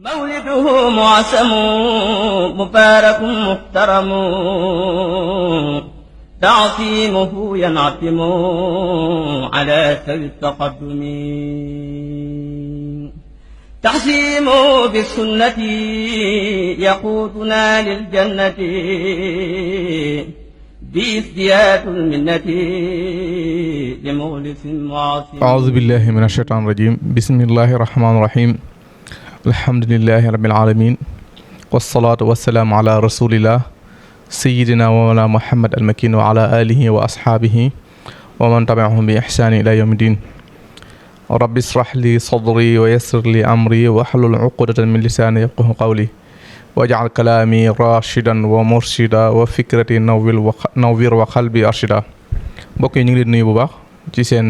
مولده معسم مبارك محترم تعصيمه ينعتم على سوي التقدم تحسيمه بالسنة يقودنا للجنة بازدياد المنة لمخلص معصم أعوذ بالله من الشيطان الرجيم بسم الله الرحمن الرحيم الحمد لله رب العالمين والصلاة والسلام على رسول الله سيدنا ومولانا محمد المكين وعلى آله وأصحابه ومن تبعهم بإحسان إلى يوم الدين رب اشرح لي صدري ويسر لي أمري واحلل عقدة من لساني يفقهوا قولي واجعل كلامي راشدا ومرشدا وفكرتي نوّر وقلبي أرشدا mbokk yi ñu ngi leen nuyu bu baax ci seen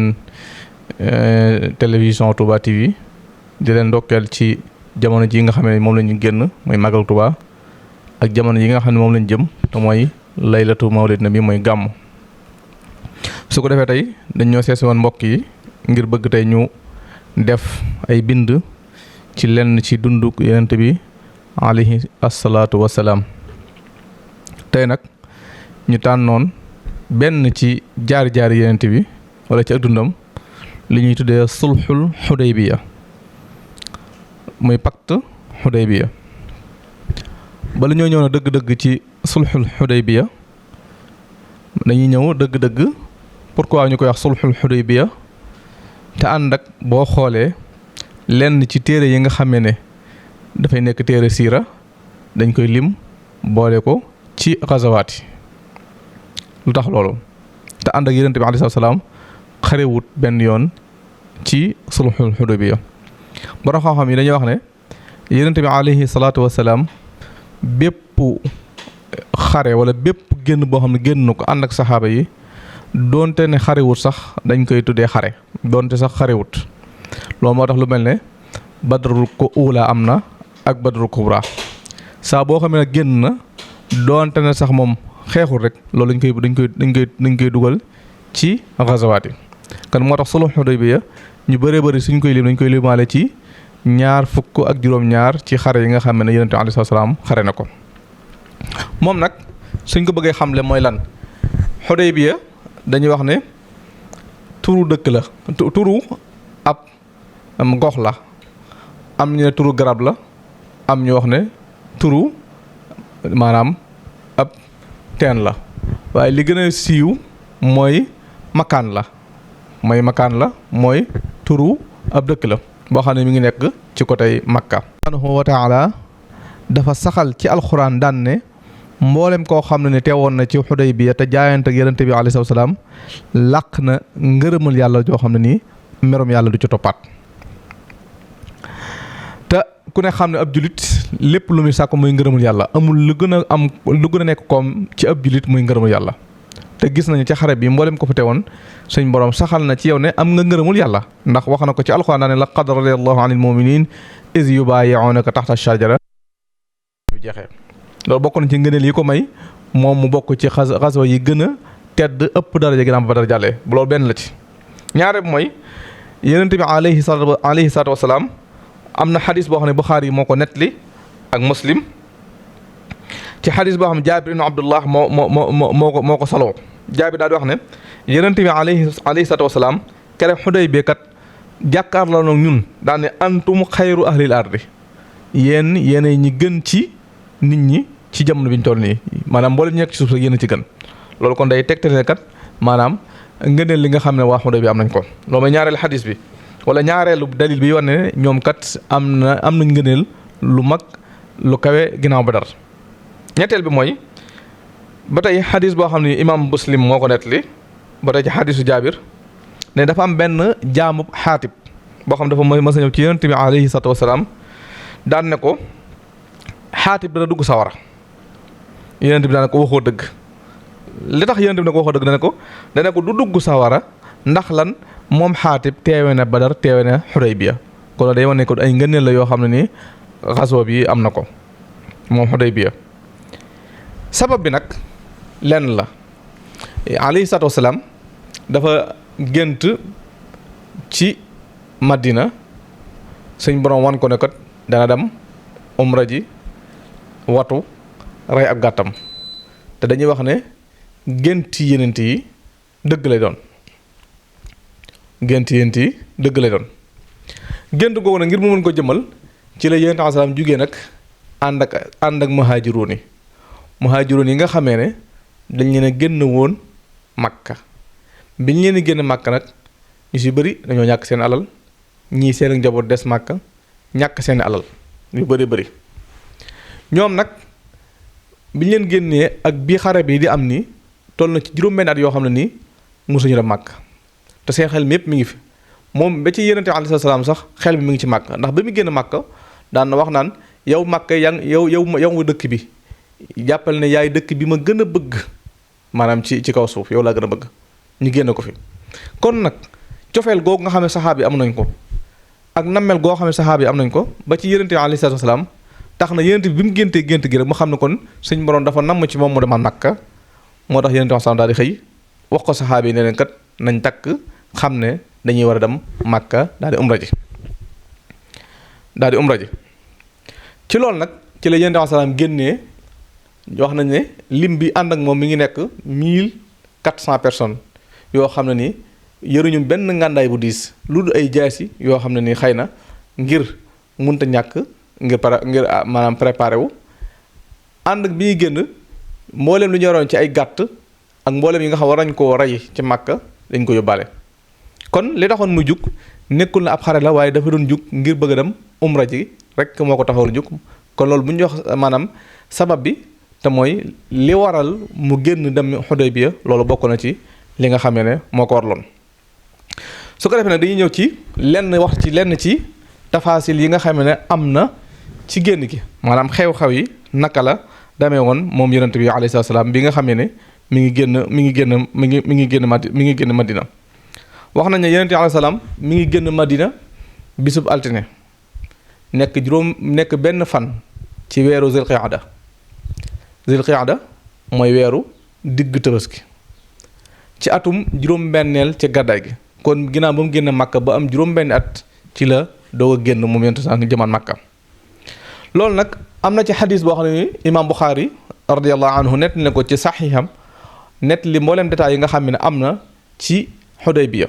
télévision Touba TV di leen ndokkeel ci jamono ji nga xam ne moom la ñu génn mooy Magal Touba ak jamono yi nga xam ne moom lañ jëm te mooy laylatu mawlid nabi mooy gàmm. su ko defee tey dañ ñoo seesi woon mbokk yi ngir bëgg tey ñu def ay bind ci lenn ci dundu Yonent bi alayhi assalaatu wassalaam. tey nag ñu tànnoon benn ci jaar-jaar Yonent bi wala ci ak dundam li ñuy tuddee sulxul Xudaybiya muy pacte Xudaybiya. bala ñoo ñëw na dëgg-dëgg ci sulxul Xudaybiya dañuy ñëw dëgg-dëgg pourquoi ñu koy wax sulxul Xudaybiya te ànd ak boo xoolee lenn ci téere yi nga xamee ne dafay nekk téere siira dañ koy lim boole ko ci gazawaat yi. lu tax loolu te ànd ak Yonent bi alayhi salaam xarewut benn yoon ci sulxul Xudaybiya. borom xam-xam yi dañuy wax ne Yonent bi alayhi salaatu wasalaam bépp xare wala bépp génn boo xam ne génn na ko ànd ak saxaaba yi doonte ne xarewut sax dañ koy tuddee xare doonte sax xarewut. loolu moo tax lu mel ne badrul ko uula am na ak badrul kubra saa boo xam ne génn na doonte ne sax moom xeexul rek loolu dañ koy dugal ci gazawaat yi. kan moo tax sulhul Hudaybiya ñu bëree bëri suñ koy lim dañ koy limaale ci ñaar fukk ak juróom-ñaar ci xare yi nga xam ne Yonent bi alayhi salaam xare na ko. moom nag suñ ko bëggee xamle mooy lan Hudaybiya dañuy wax ne turu dëkk la turu ab gox la am ñu ne turu garab la am ñu wax ne turu maanaam ab teen la waaye li gën a siiw mooy makaan la mooy turu ab dëkk la boo xam ne mi ngi nekk ci côté Makka. subhaanahu wa taala dafa saxal ci alxuraan daan ne mboolem koo xam ne teewoon na ci Xudaybiya te jaayante ak Yonent bi alayhi salaam làq na ngërëmal yàlla joo xam ne nii merum yàlla du ci toppaat. te ku ne xam ne ab julit lépp lu muy sàkk muy ngërëmul yàlla amul lu gën a nekk koom ci ab julit muy ngërëmul yàlla. te gis nañu ci xare bi mboolem ko fa teewoon suñ borom saxal na ci yow ne am nga ngërëmul yàlla ndax wax na ko ci alxuraan daane laqad radiyallahu anil mu'minin iz yubayi'unaka taxta shajara bi jeexee. loolu bokk na ci ngëneel yi ko may moom mu bokk ci xaswa yi gën a tedd ëpp daraja ginnaaw ba dara jàllee bu loolu benn la ci. ñaare bi mooy Yonent bi alayhi salaatu wasalaam am na xadis boo xam ne Buxaari moo ko nettali ak Muslim ci xadis boo xam ne Jaabir ibn Abdullah moo ko saloo. Jaabir daal di wax ne Yonent bi alayhi salaatu wasalaam kere Xudaybiya kat jàkkaarloo na ñun daan ne antum xayru ahlil ardi yéen ñi gën ci nit ñi ci jamono bi ñu toll nii maanaam mboolem ñu nekk ci suuf sax yéen a ci gën. loolu kon day tegtale kat maanaam ngëneel li nga xam ne waa Xudaybiya am nañ ko loolu mooy ñaareelu xadis bi wala ñaareelu dalil bi war ne ñoom kat am nañ ngëneel lu mag lu kawe ginnaaw Badar. ñetteel bi mooy ba tey xadis boo xam ne imaam Muslim moo ko nettali ba tey ci xadisu Jaabir ne dafa am benn jaamu Xaatib boo xam dafa mës a ñëw ci Yonent bi alayhi salaatu wasalaam daan ne ko Xaatib dana dugg sawara. Yonent bi daan ko waxoo dëgg li tax Yonent bi ne ko waxoo dëgg dana ko du dugg sawara ndax lan moom Xaatib teewe na Badar teewe na Xudaybiya kon day wane ko ay ngëneel la yoo xam ne nii xaswa bi am na ko moom Xudaybiya. sabab bi nag lenn la alayhi salaatu wasalaam dafa gént ci Madina suñ borom wan ko ne kat dana dem umra ji watu rey ab gàttam te dañuy wax ne génti yenent yi dëgg lay doon gént yenent yi dëgg lay doon gént googu nag ngir mu mën ko jëmal ci la yonent bi salaam jugee nag ànd ak muhaajiruun yi nga xamee ne dañ leen a génn woon Makka biñ leen génn Makka nag ñu si bëri dañoo ñàkk seen alal ñii seen njaboot des Makka ñàkk seen alal yu bëri ñoom nag biñ leen génnee ak bii xare bi di am nii toll na ci juróom-benn at yoo xam ne nii mosuñu dem Makka te seen xel mi yëpp mi ngi fi moom ba ci yonent bi alayhi salaam sax xel bi mi ngi ci Makka ndax ba mu génn Makka daan na wax naan yow Makka yow dëkk bi jàppal ne yaay dëkk bi ma gën a bëgg maanaam ci kaw suuf yow laa gën a bëgg ñu génn ko fi. kon nag cofeel googu nga xam ne saxaaba yi am nañ ko ak nammel goo xam ne saxaaba yi am nañ ko ba ci yonent bi alayhi salaam tax na yonent bi mu géntee gént gi rek mu xam ne kon suñ borom dafa namm ci moom mu demal Makka moo tax yonent bi salaam daal di xëy wax ko saxaaba yi ne leen kat nañ takk xam ne dañuy war a dem Makka daal di umra ji ci loolu nag ci la yonent bi salaam génnee wax nañ ne lim bi ànd ak moom mi ngi nekk 1400 personnes yoo xam ne ni yëruñu benn ngàndaay bu diis lu dul ay jaasi yoo xam ne ni xëy na ngir munta ñàkk ngir maanaam préparé wu ànd ak bi ñuy génn mboolem lu ñu yoroon ci ay gàtt ak mboolem yi nga xam war nañ koo rey ci Makka dañ ko yóbbaale. kon li taxoon mu jug nekkul na ab xare la waaye dafa doon jug ngir bëgg a dem umra ji rek moo ko taxawoon jug kon loolu bu ñu wax maanaam sabab bi te mooy li waral mu génn dem Xudaybiya loolu bokk na ci li nga xamee ne moo ko warloon. su ko defee nag dañuy ñëw ci lenn ci tafaasil yi nga xam ne am na ci génn gi maanaam xew-xew yi naka la demee woon moom yonent bi alayhi salaam bi nga xamee ne mi ngi génn Madina. wax nañ ne yonent bi alayhi salaam mi ngi génn Madina bisub altine nekk benn fan ci weeru Zilqiada mooy weeru digg Tabaski ci atum juróom-benneel ci gàddaay gi kon ginnaaw ba mu génn Makka ba am juróom-benni at ci la doog a génn moom yonent sax ngi jëmaan Makka. loolu nag am na ci xadis boo xam ne imaam Buxaari radiyallahu anhu nett ne ko ci saxiixam nett li mboolem détails yi nga xam ne am na ci Xudaybiya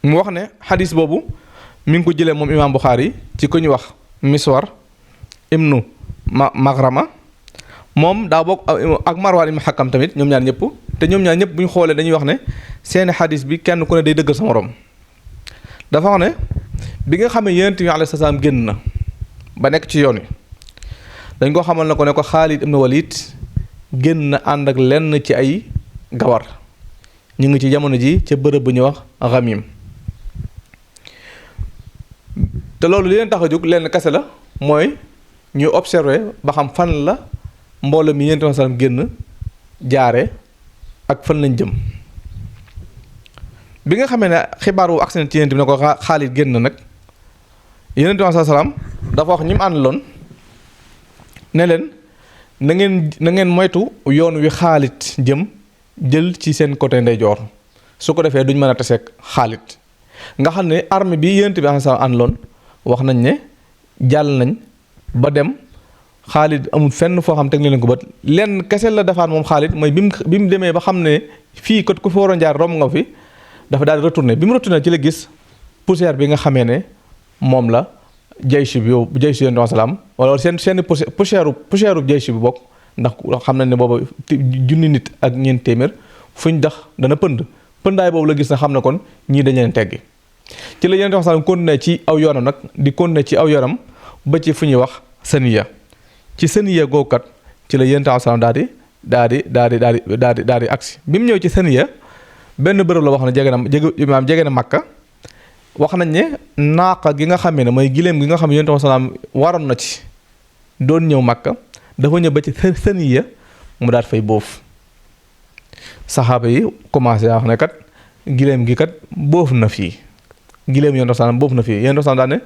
mu wax ne xadis boobu mi ngi ko jëlee moom imaam Buxaari ci ku ñu wax Miswar ibnu Magrama moom daa bokk ak Marwaan ibnu Hakam tamit ñoom ñaar ñëpp te ñoom ñaar ñëpp bu ñu xoolee dañuy wax ne seeni xadis bi kenn ku ne day dëggal sa morom dafa wax ne bi nga xam ne yonent bi alayhi salaam génn na ba nekk ci yoon wi dañ ko xamal na ko ne ko Xaalid ibnu Walid génn na ànd ak lenn ci ay gawar ñu ngi ci jamono ji ca bërëb bu ñuy wax Ghamim te loolu li leen tax a jóg lenn kese la mooy ñuy observer ba xam fan la mbooloo mi yonent bi salaam génn jaare ak fan lañ jëm bi nga xamee ne xibaar wu agsi na ci yonent bi ne ko Xaalid génn nag yonent bi salaam dafa wax ñi mu àndaloon ne leen na ngeen moytu yoon wi Xaalid jël ci seen côté ndeyjoor su ko defee duñ mën a taseeg Xaalid nga xam ne armée bi yonent bi salaam àndaloon wax nañ ne jàll nañ ba dem Xaalid amul fenn foo xam teg leen ko bët lenn kese la defaat moom Xaalid mooy bi mu demee ba xam ne fii kot ku fi waroon jaar romb nga fi dafa daal di retourné bi mu retourné ci la gis poussière bi nga xamee ne moom la jaysh bi yow jaysh yonent bi salaam wala seen poussière jaysh bi bokk ndax xam nañ ne booba junni nit ak ñeent téeméer fuñ dax dana pëndaay boobu la gis na xam ne kon ñii dañ leen teggi ci la yonent bi salaam continué ci aw yoonam nag di continué ci aw yoonam ba ci fu ñuy wax Saniya ci Saniya googu kat ci la yonent bi salaam daal di agsi bi mu ñëw ci Saniya benn bërëb la wax ne jege na Makka wax nañ ne naaqa gi nga xamee ne mooy giléem gi nga xam ne yonent bi salaam waroon na ci doon ñëw Makka dafa ñëw ba ci Saniya mu daal fay boof saxaaba yi commencé wax ne kat giléem gi kat boof na fii giléem yonent bi salaam boof na fii yonent bi salaam daal ne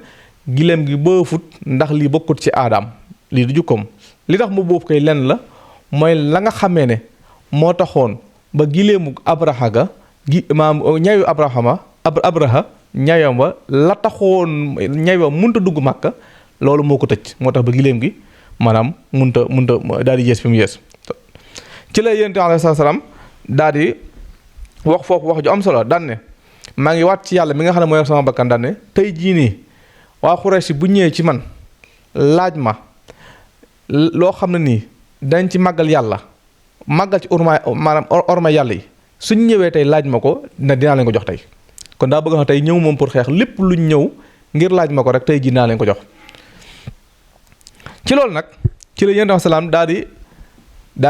giléem gi boofut ndax lii bokkut ci aadaam lii du jukkoom li tax mu boof koy lenn la mooy la nga xamee ne moo taxoon ba giléemu Abraha ga ñayu Abraha ñayam wa la taxoon ñay wa munta dugg Makka loolu moo ko tëj moo tax ba giléem gi maanaam munta daal di yees fi mu yees ci la yonent bi alayhi salaam daal di wax foofu wax ju am solo daan ne maa ngi waat ci yàlla mi nga xam ne mooy sama bakkan daan ne tey jii nii waa Xuraysh bu ñëwee ci man laaj ma loo xam ne nii dañ ci màggal yàlla màggal ci orma yàlla yi suñ ñëwee tey laaj ma ko dinaa leen ko jox tey kon daa bëgg na tey ñëw moom pour xeex lépp luñ ñëw ngir laaj ma ko rek tey jii dinaa leen ko jox ci loolu nag ci la yonent bi salaam daal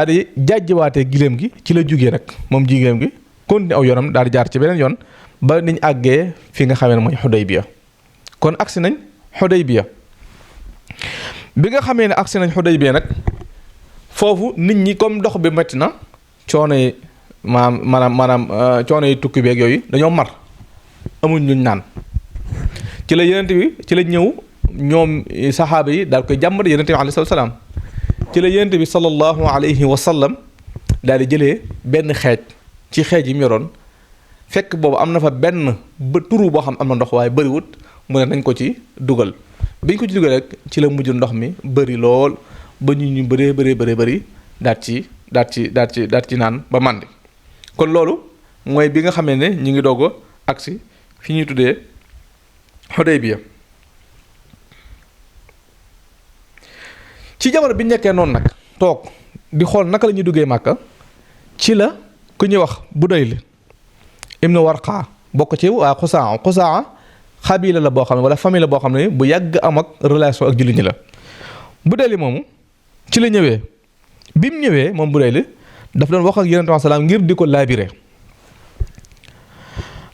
di jàjjiwaatee giléem gi ci la jugee nag moom giléem gi continué aw yoonam daal di jaar ci beneen yoon ba niñ àggee fi nga xamee ne mooy Xudaybiya kon agsi nañ Xudaybiya bi nga xamee ne agsi nañ Xudaybiya nag foofu nit ñi comme dox bi metti na coono yi maanaam coono yi tukki beeg yooyu dañoo mar amuñ luñ naan ci la yonent bi ci la ñëw ñoom saxaaba yi daal koy jàmbat yonent bi alayhi salaam ci la yonent bi sallallahu alayhi wa sallam daal di jëlee benn xeej ci xeej yi mu yoroon fekk boobu am na fa benn ba turu boo xam am na ndox waaye bëriwut mu ne nañ ko ci dugal biñ ko ci dugal rek ci la mujj ndox mi bëri lool ba ñu bëri daat ci naan ba màndi kon loolu mooy bi nga xamee ne ñu ngi doog a agsi fi ñuy tuddee Xudaybiya ci jamono bi nekkee noonu nag toog di xool naka la ñuy duggee Màkka ci la ku ñuy wax Budayl ibnu Warqa bokk ci waa Xusaa xabila la boo xam ne wala famille la boo xam ne bu yàgg am ak relation ak jullit ñi la Budayl moomu ci la ñëwee bi mu ñëwee moom Budayl daf doon wax ak Yonent bi salaam ngir di ko laabire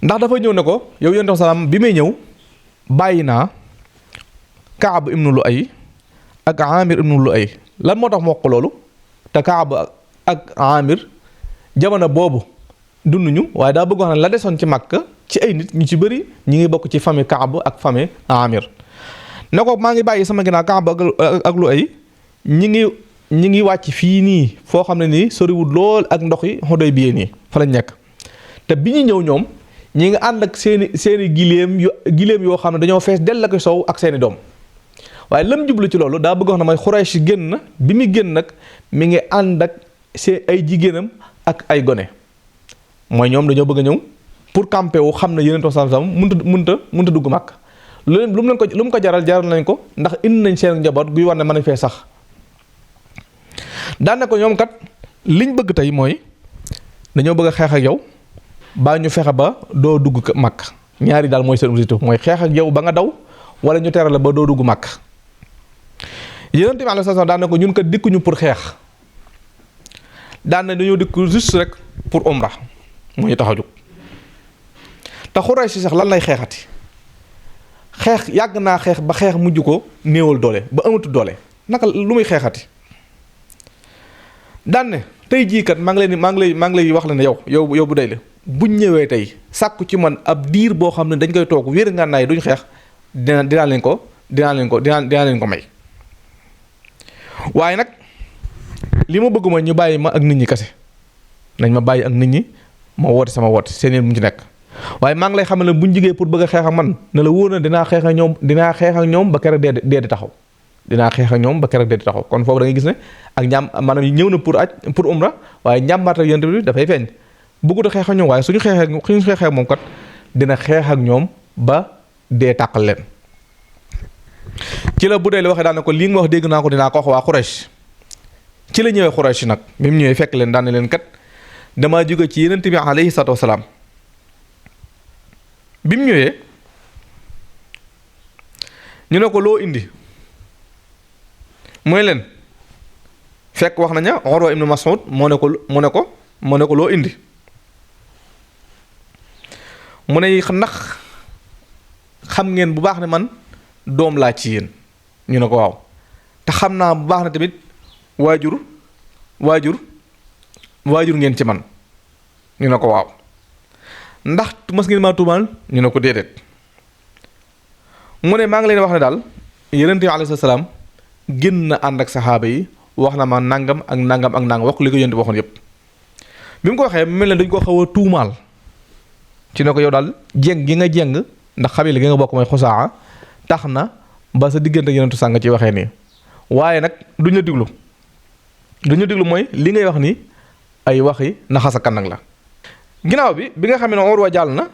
ndax dafa ñëw ne ko yow Yonent bi salaam bi may ñëw bàyyi naa Kaab ibnu Lu'ay ak Amir ibnu Lu'ay lan moo tax mu wax ko loolu te Kaab ak Amir jamono boobu dunduñu waaye daa bëgg wax ne la desoon ci Makka ci ay nit ñu ci bëri ñi ngi bokk ci famille Kaab ak famille Amir ne ko maa ngi bàyyi sama ginnaaw Kaab ak Lu'ay ñi ngi wàcc fii nii foo xam ne nii soriwul lool ak ndox yi Xudaybiya nii fa lañ nekk te bi ñu ñëw ñoom ñi ngi ànd ak seeni giléem yoo xam ne dañoo fees dell ak sow ak seeni doom waaye lam jublu ci loolu daa bëgg wax ne mooy Xuraysh génn na bi muy génn nag mi ngi ànd ak ay jigéenam ak ay gone mooy ñoom dañoo bëgg a ñëw pour camper wu xam ne Yonent bi sallallahu alayhi wasallam mënta dugg Makka lu mu ko jaral nañ ko ndax indi nañ seen njaboot guy war ne mën a fee sax daan na ko ñoom kat liñ bëgg tey mooy dañoo bëgg a xeex ak yow baa ñu fexe ba doo dugg Makka ñaari daal mooy seen objectif mooy xeex ak yow ba nga daw wala ñu tere la ba doo dugg Makka Yonent bi alayhi salaam daan na ko ñun kat dikkuñu pour xeex daan na dañoo dikk juste rek pour umra moo ñu tax a jóg te Xuraysh si sax lan lay xeexati xeex yàgg naa xeex ba xeex mujj ko néewal doole ba amatu doole naka lu muy xeexati daan ne tey jii kat maa ngi lay wax la ne yow bu day la buñ ñëwee tey sàkku ci man ab diir boo xam ne dañ koy toog wér nga naay duñ xeex dinaa leen ko may waaye nag li ma bëgg mooy ñu bàyyi ma ak nit ñi kese nañ ma bàyyi ak nit ñi ma woote sama woote seen yéen mu ci nekk waaye maa ngi lay xamal ne buñ jigee pour bëgg a xeex ak man ne la wóor na dinaa xeex ak ñoom ba keroog dee di taxaw dinaa xeex ak ñoom ba keroog dee di taxaw kon foofu da ngay gis ne ak ñaam maanaam ñëw na pour umra waaye njàmbaat ak Yonent bi dafay feeñ bëggut a xeex ak ñoom waaye suñu xeexee moom kat dina xeex ak ñoom ba dee tàqal leen ci la bu dee li waxee daan na ko lii nga wax dégg naa ko dinaa ko wax waa Xuraysh ci la ñëwee Xuraysh nag bi mu ñëwee fekk leen daan na leen kat damaa jóge ci Yonent bi alayhi salaatu wasalaam bi mu ñëwee ñu ne ko loo indi mooy leen fekk wax naña Urwa ibn Mas'ud moo ne ko loo indi mu ne ndax xam ngeen bu baax ne man doom laa ci yéen ñu ne ko waaw te xam naa bu baax ne tamit waajur ngeen ci man ñu ne ko waaw ndax mas ngeen maa tuumaal ñu ne ko déedéet mu ne maa ngi leen wax ne daal Yonent bi alayhi salaam génn na ànd ak saxaaba yi wax na ma nangam ak nangam ak nangam wax li ko Yonent bi waxoon yépp bi mu ko waxee mel ne dañ ko xaw a tuumaal ci ne ko yow daal jéng gi nga jéng ndax xabila gi nga bokk mooy Xusaa tax na ba sa diggante yenentu sàng ci waxee nii waaye nag duñ la diglu mooy li ngay wax ni ay waxi naxasa kan nag la. ginnaaw bi nga xam ne Urwa jàll na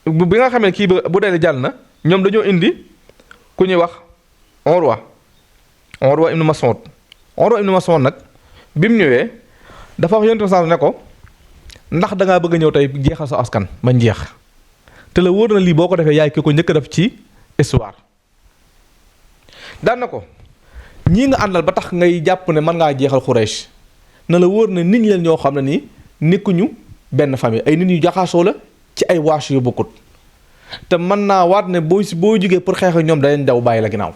bi nga xam ne kii bu dee jàll na ñoom dañoo indi ku ñuy wax Urwa ibn Mas'ud nag bi mu ñëwee dafa wax yenentu sàng ne ko ndax da ngaa bëgg a ñëw tey jeexal sa askan ba jeex te la wóor na lii boo ko defee yaay ki ko njëkk a def ci histoire daan na ko ñii nga àndal ba tax ngay jàpp ne mën ngaa jeexal Quraysh na la wóor na nit ñi leen ñoo xam ne nii nekkuñu benn famille ay nit ñu jaxasoo la ci ay waash yu bokkut te mën naa waat ne boo jógee pour xeex ak ñoom dañ daw bàyyi la ginnaaw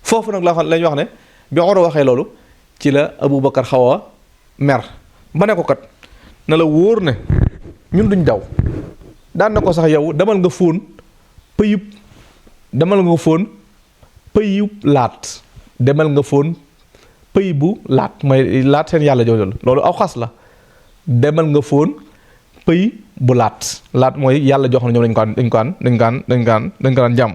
foofu nag lañ wax ne bi Urwa waxee loolu ci la Abubakar xaw a mer ba ne ko kat na la wóor ne ñun duñ daw daan na ko sax yow demal nga fóon pëyub laat demal nga fóon pëy bu laat mooy laat seen yàlla jooju loolu aw xas la demal nga fóon pëy bu laat mooy yàlla jox na ñoom dañ ko daan jàmm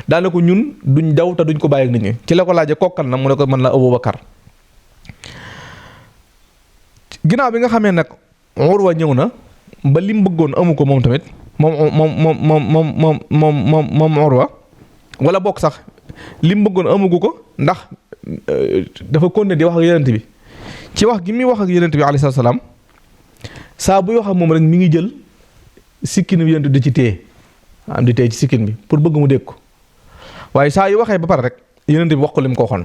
daana ko ñun duñ daw te duñ ko bàyyi ak nit ñi ci la ko laaje kokkal na mu ne ko mën la Abubakar ginnaaw bi nga xamee nag Urwa ñëw na ba lim bëggoon amu ko moom tamit moom Urwa wala bokk sax lim bëggoon amugu ko ndax dafa continuer di wax ak yenent bi ci wax gi muy wax ak yenent bi alayhi salaam saa buy wax ak moom rek mi ngi jël sikkin bi yenent di ci téye di téye ci sikkin bi pour bëgg mu dégg ko waaye saa yu waxee ba pare rek yenent bi wax ko lim ko waxoon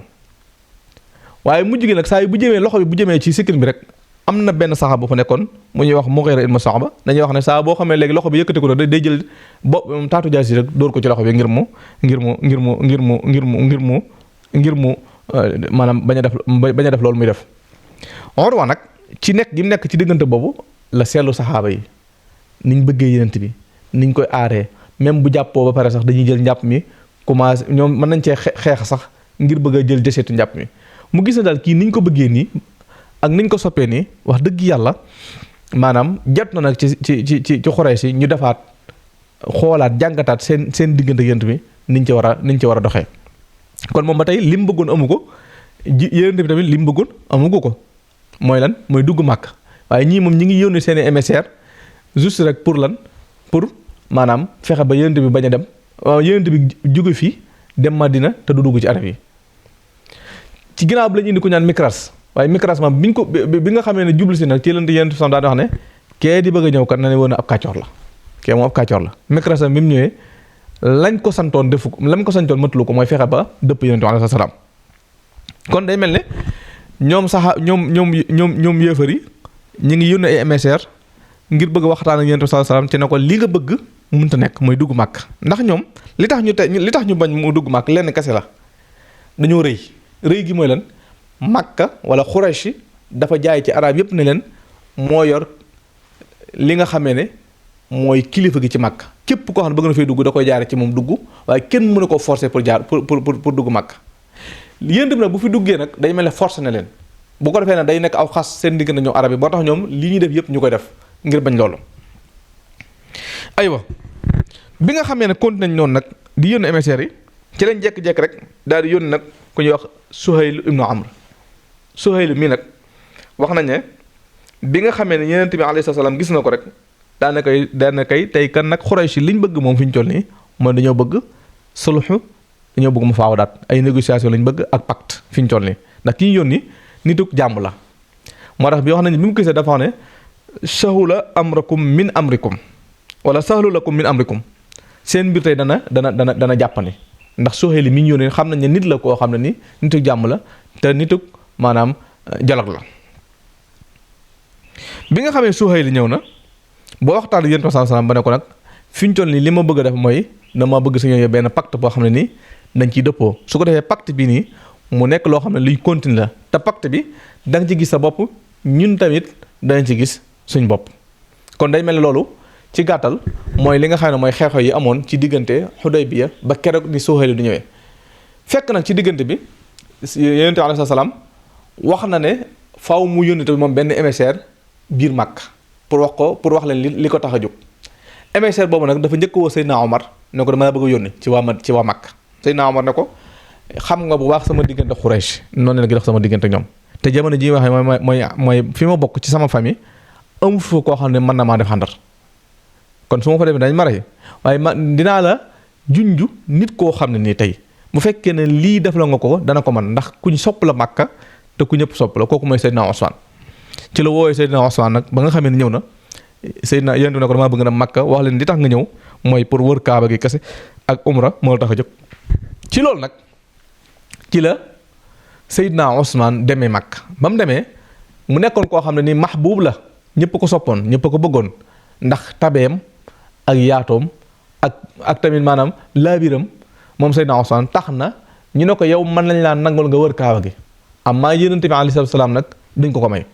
waaye mujj gi nag saa yu bu jëmee loxo bi bu jëmee ci sikkin bi rek am na benn saxaaba bu fa nekkoon mu ñuy wax Mughira ibn Shu'ba dañuy wax ne saa boo xamee léegi loxo bi yëkkati ko day jël taatu jaas yi rek dóor ko ci loxo bi ngir mu maanaam bañ a def loolu muy def. Urwa nag ci nekk gi mu nekk ci diggante boobu la seetlu saxaaba yi niñ bëggee yenent bi niñ koy aaree même bu jàppoo ba pare sax dañuy jël njàpp mi commencé ñoom mën nañ cee xeex sax ngir bëgg a jël desetu njàpp mi mu gis na daal kii niñ ko bëggee nii ak niñ ko soppee nii wax dëgg yàlla maanaam jot na nag ci Quraysh ñu defaat xoolaat jàngataat seen diggante yent bi niñ ci war a doxee kon moom ba tey lim bëggoon amu ko yent bi tamit lim bëggoon amugu ko mooy lan mooy dugg màkk waaye ñii moom ñi ngi yónni seeni émissaire juste rek pour lan pour maanaam fexe ba yent bi bañ a dem yent bi jóge fii dem Madina te du dugg ci arab yi ci ginnaaw bi lañu indi ku ñaan Mikras waaye Mikras moom bi nga xamee ne jublu si nag ci leen di yenn son daan wax ne kee di bëgg a ñëw kat na ne woon ab kàccoor la kee moom ab kàccoor la Mikras bi mu ñëwee lañ ko santoon defu ko lañ ko santoon mëtulu ko mooy fexe ba dëpp yonent bi alayhi salaam kon day mel ne ñoom yéefar yi ñu ngi yónnee ay émissaire ngir bëgg waxtaan ak yonent bi alayhi salaam ci ne ko li nga bëgg mënta nekk mooy dugg màkk ndax ñoom li tax ñu bañ mu dugg màkk lenn kese la dañoo rëy gi mooy lan Makka wala Quraysh dafa jaay ci arab yépp ne leen moo yor li nga xamee ne mooy kilifa gi ci Makka képp koo xam ne bëgg na fay dugg da koy jaare ci moom dugg waaye kenn mënu ko forcer pour dugg Makka yéen tamit nag bu fi duggee nag day mel ne force na leen bu ko defee nag day nekk aw xas seen diggante ñoom arab yi boo tax ñoom li ñuy def yépp ñu koy def ngir bañ loolu. aywa bi nga xamee ne continué nañ noonu nag di yónni émissaires yi ci lañ jekk-jekk rek daal di yónni nag ku ñuy wax Suhayl ibnu Amr Suhayl mii nag wax nañ ne bi nga xamee ne Yonent bi alayhi salaam gis na ko rek daana kay tey kan nag Quraysh liñ bëgg moom fi ñu toll nii mooy dañoo bëgg sulhu dañoo bëgg mu faaw daat ay négociation lañ bëgg ak pacte fi ñu toll nii ndax ki ñu yónni nituk jàmm la moo tax bi wax nañ bi mu gisee dafa wax ne sahula amrakum min amrikum wala sahlu lakum min amrikum seen mbir tey dana jàppani ndax Suhayl mi ñu yónnee xam nañ ne nit la koo xam ne ni nituk jàmm la te nituk maanaam dialogue la bi nga xamee Suhayl ñëw na boo waxtaan ak Yonent bi sallallahu alayhi wasallam ba ne ko nag fi ñu toll nii li ma bëgg a def mooy dama bëgg sa ñëw benn pacte boo xam ne nii dañ ciy dëppoo su ko defee pacte bi nii mu nekk loo xam ne luy continue la te pacte bi da nga ci gis sa bopp ñun tamit danañ ci gis suñ bopp kon day mel ne loolu ci gàttal mooy li nga xam ne mooy xeexoo yi amoon ci diggante Hudaybiya ba keroog ni Suhayl du ñëwee fekk nag ci diggante bi Yonent bi alayhi salaam wax na ne faaw mu yónni tamit moom benn émissaire biir Makka pour wax leen li ko tax a jóg émissaire boobu nag dafa njëkk woo Seydina Omar ne ko dama bëgg a yónni ci waa Makka Seydina Omar ne ko xam nga bu baax sama diggante Xuraysh noonu la gi dox sama diggante ñoom te jamono ji waxee mooy fi ma bokk ci sama famille amu fa koo xam ne mën na maa def xandar kon su ma fa demee dañ ma rey waaye dinaa la junju nit koo xam ne nii tey bu fekkee ne lii def la nga ko dana ko mën ndax kuñ sopp la Makka te ku ñëpp sopp la kooku mooy Seydina Ousmane ci la wooyee Seydina Ousmane nag ba nga xamee ne ñëw na Seydina yéen ne ko damaa bëgg na Makka wax leen li tax nga ñëw mooy pour wër Kaaba gi kese ak umra moo la tax a jóg ci loolu nag ci la Seydina Ousmane demee Makka ba mu demee mu nekkoon koo xam ne ni mahbuub la ñëpp ko soppoon ñëpp ko bëggoon ndax tabeem ak yaatoom ak tamit maanaam laabiram moom Seydina Ousmane tax na ñu ne ko yow mën nañ laa nangul nga wër Kaaba gi amma yonent bi alayhi salaam nag dañ ko may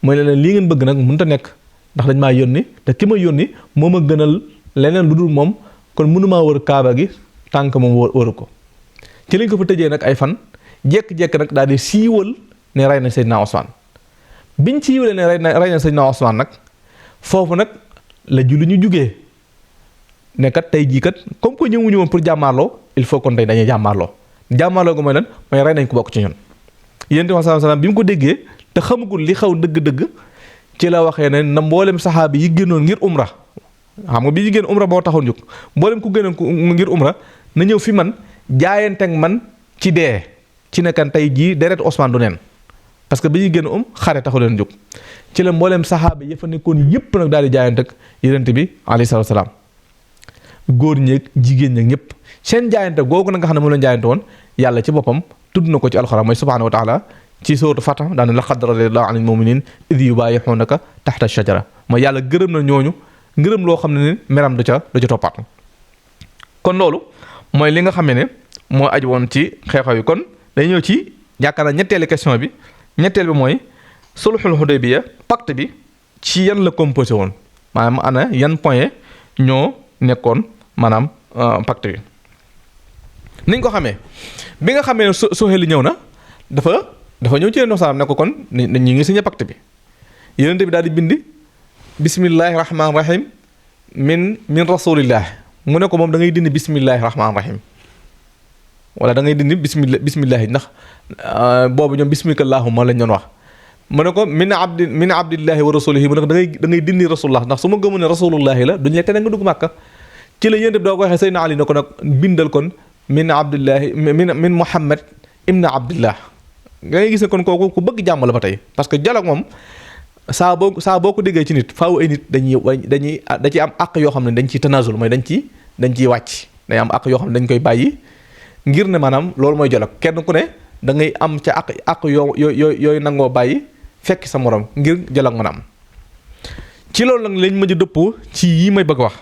mooy leneen lii ngeen bëgg nag mënut a nekk ndax dañ maa yónni te ki ma yónni moo ma gënal leneen lu dul moom kon mënumaa wër Kaaba gi tànk moom wëru ko ci lañ ko fa tëjee nag ay fan jekk-jekk nag daal di siiwal ne rey na Seydina Ousmane biñ siiwalee ne rey na Seydina Ousmane nag foofu nag la julli ñu jugee ne kat tey jii kat comme que ñëwuñu woon pour jàmmaarloo il faut kon tey dañuy jàmmaarloo gu mooy lan mooy rey nañ ko bokk ci ñun yéen tamit salaam bi mu ko déggee te xamagul li xaw dëgg-dëgg ci la waxee ne na mboolem saxaabi yi génnoon ngir umra xam nga bi ñu génn umra boo taxoon jóg mboolem ku génnoon ngir umra na ñëw fi man jaayanteeg man ci dee ci nekkan tey jii deret Ousmane du neen parce que bi ñuy génn xare taxu leen jóg ci la mboolem saxaabi yi fa nekkoon yépp nag daal di jaayanteeg yonent bi alayhi salaam góor ñeeg jigéen ñeeg ñëpp seen jaayante googu nag nga xam ne moom la jaayante woon yàlla ci boppam tudd na ko ci alxuraan mooy subhaanahu wa taala ci sourate Fath daane laqad radiyallahu anil mu'minin idh yubayi'unaka tahta shajara mooy yàlla gërëm na ñooñu ngërëm loo xam ne ni meram du ca toppaat kon loolu mooy li nga xam ne moo aju woon ci xew-xew yi kon day ñëw ci yaakaar naa ñetteelu question bi ñetteel bi mooy sulhul Hudaybiya pacte bi ci yan la composé woon maanaam ana yan point ñoo nekkoon maanaam pacte bi niñ ko xamee bi nga xamee Suhayl ñëw na dafa ñëw ci Yonent salaam ne ko kon ñu ngi signé pacte bi Yonent bi daal di bind bismillahi rahmaani rahim min rasulillah mu ne ko moom da ngay dindi bismillahi rahmaani rahim wala da ngay dindi bismillahi ndax boobu ñoom bismikallahumma lañ doon wax mu ne ko min abdillahi wa rasulihi mu ne ko da ngay dindi rasulullah ndax su ma gëmu ne rasulullahi la duñu la tere nga dugg Màkka ci la Yonent bi doo ko waxee Seydina Ali ne ko nag bindal kon min Muhammad ibn Abdillah nga ngay gis ne kon kooku ku bëgg jàmm la ba tey parce que dialogue moom saa boo ko déggee ci nit faaw ay nit da ci am àq yoo xam ne dañ ciy tanazul mooy dañ ciy wàcc day am àq yoo xam ne dañ koy bàyyi ngir ne maanaam loolu mooy dialogue kenn ku ne da ngay am ca àq yooyu nangoo bàyyi fekk sa morom ngir dialogue mën a am ci loolu nag lañ mën a dëppoo ci yii may bëgg wax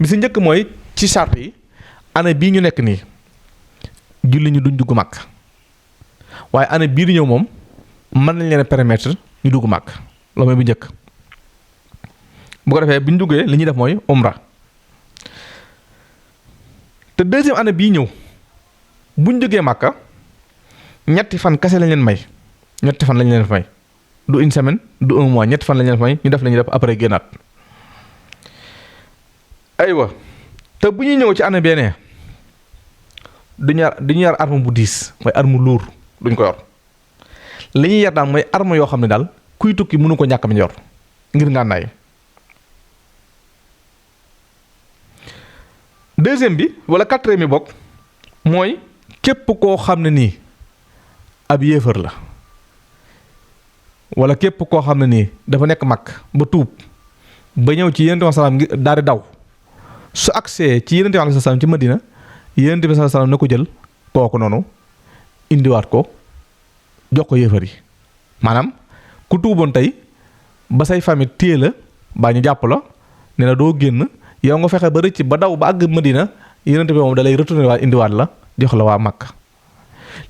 bi si njëkk mooy ci charte yi année bii ñu nekk nii julli ñu duñ dugg Màkk waaye année bii di ñëw moom mën nañ leen a permettre ñu dugg Màkk loolu mooy bu njëkk bu ko defee bu ñu duggee li ñuy def mooy umra te deuxième année bii ñëw bu ñu jógee Màkka ñetti fan kese lañ leen may ñetti fan lañ leen may du une semaine du un mois ñetti fan lañ leen may ñu def la ñuy def après génnaat aywa te bu ñuy ñëw ci année benee duñu yar arme bu diis mooy arme lourd duñ ko yor li ñuy yar daal mooy arme yoo xam ne daal kuy tukki mënu ko ñàkk a yor ngir ngànnaay deuxième bi wala quatrième bi bokk mooy képp koo xam ne nii ab yéefar la wala képp koo xam ne nii dafa nekk mag ba tuub ba ñëw ci Yonent bi salaam ngi daal di daw su agsee ci Yonent bi salaam ci Madina Yonent bi salaam na ko jël kooku noonu indiwaat ko jox ko yéefar yi maanaam ku tuuboon tey ba say famille téye la baa ñu jàpp la ne la doo génn yow nga fexe ba rëcc ba daw ba àgg Madina Yonent bi moom da lay retourné waat indiwaat la jox la waa Makka